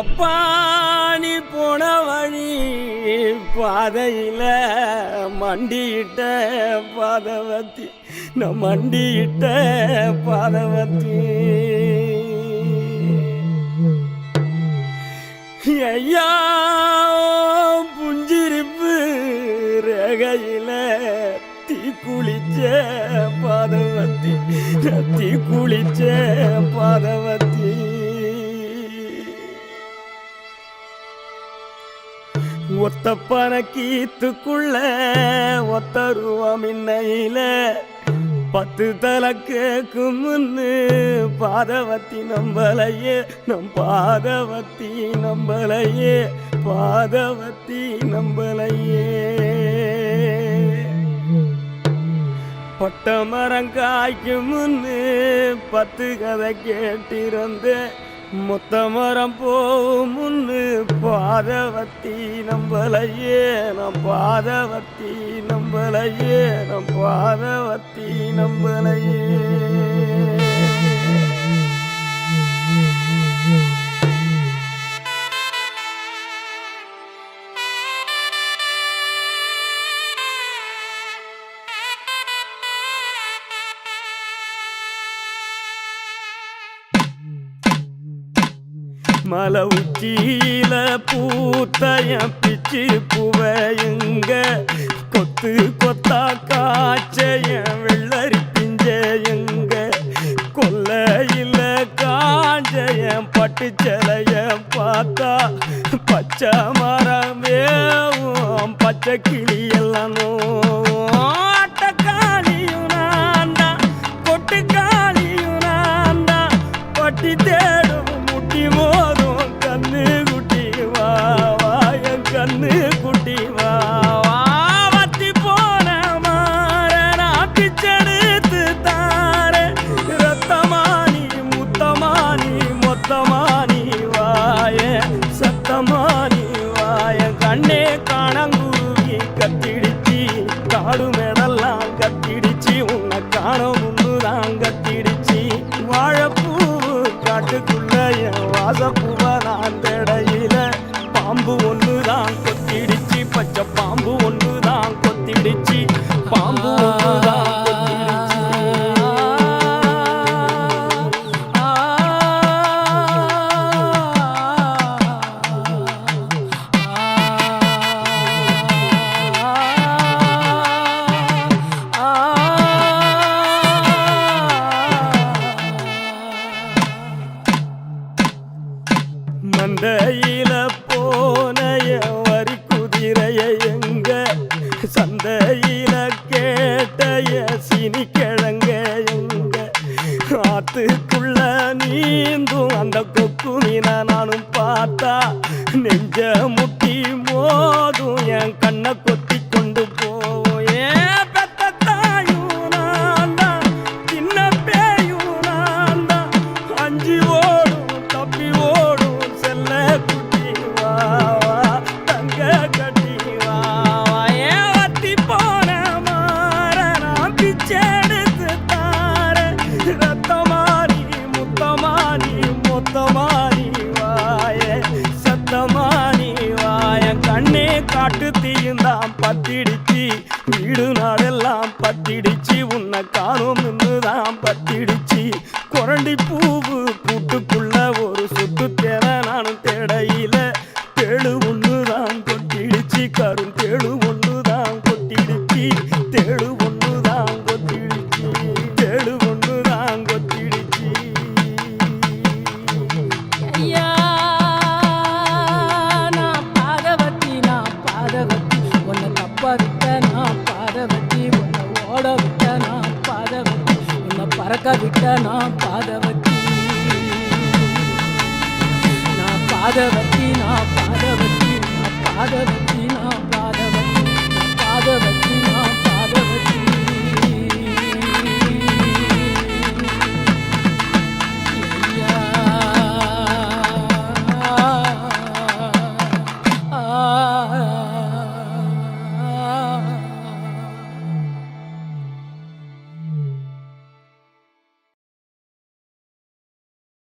எப்பா நீ போன வழி பாதையில மண்டியிட்ட பாதவத்தி நான் மண்டியிட்ட பாதவத்தி ஐயா புஞ்சிரிப்பு ரேகையில தீ குளிச்ச பாதவத்தி தீ குளிச்ச பாதவத்தி ஒத்த பணக்கீத்துக்குள்ள ஒத்த ரூபம் இன்னையில 10 தலை கேக்கும் முன்னு பாதவத்தி நம்பலையே நம் பாதவத்தி நம்பலையே பாதவத்தி நம்பலையே பட்ட மரம் காய்க்கும் முன்னு 10 கதை கேட்டிருந்தேன் மொத்த மரம் போகும் முன்னு பாதவத்தி நம்பலையே நம் பாதவத்தி நம்பலையே நம் பாதவத்தி நம்பலையே மலை உச்சியில பூத்தைய பிச்சு பூவையுங்க கொத்து கொத்தா காய்ச்சைய வெள்ளரி பிஞ்சையுங்க கொல்லையில காஞ்சைய பட்டு சிலைய பார்த்தா பச்சை மரமேவும் பச்சை கிளியெல்லாம் ஆட்டக்காளியும் நான்டா கொட்டுக்காளியும் நான்டா பட்டி தேடும் முட்டி மோதும் கண்ணு குட்டி வா என் கண்ணு குட்டி வா வத்தி போன மாற நான் பிச்செடுத்து தார ரத்தமானி முத்தமானி மொத்தமானி வாய சத்தமானி வாய கண்ணே காணங்குருவி கத்திடுச்சி காடு மேடெல்லாம் கத்திடுச்சி உன்னை காண முன்னுதான் கத்திடுச்சி வாழைப்பூ காட்டுக்குள்ள வாசப்பூவ நான் தேடையில பாம்பு ஒண்ணுதான் கொத்திடுச்சு பச்சை பாம்பு ஒண்ணுதான் கொத்திடுச்சு பாம்பு ஒண்ணுதான் மந்தையில போனைய வரி குதிரைய எங்க சந்தையில கேட்டைய சினி கிழங்க எங்க ஆத்துக்குள்ள நீந்தும் அந்த கொக்கு மீனை நானும் பார்த்தா நெஞ்ச முட்டி மோதும் என் கண்ணை கொத்தி கொண்டு போவோம் ஏன் பெத்த தாயும் நான் தான் சின்ன பேயும் நான் தான் அஞ்சு ஓடும் தப்பி ஓடும் குட்டி வா தங்க கட்டி வா ஏன் வத்தி போன மாற நான் பிச்செடுத்து தார ரத்தமானி முத்தமானி மொத்தமானி வாய சத்தமானி வாய கண்ணே காட்டு தீயுந்தான் பத்திடுச்சு வீடு நாடெல்லாம் பத்திடுச்சு உன்னை காணும் இன்னுதான் பத்திடுச்சு குரண்டி பூவு கூட்டுக்குள்ள ஒரு சுத்து தேர நானும் தேடையில தேழு ஒண்ணுதான் கொட்டிடுச்சு கரும் தேழு ஒண்ணுதான் கொட்டிடுச்சு தேழு ஒண்ணுதான் கொட்டிடுச்சு தேழு ஒண்ணுதான் கொட்டிடுச்சு ஐயா நான் பாதவத்தி உன்னை தப்பா விட்ட நான் பாதவத்தி உன்னை ஓட விட்ட நான் பாதவத்தி உன்னை பறக்க விட்ட நான் பாதவத்தி பாதவத்தி நான் பாதவத்தி நான் பாதவத்தி நான்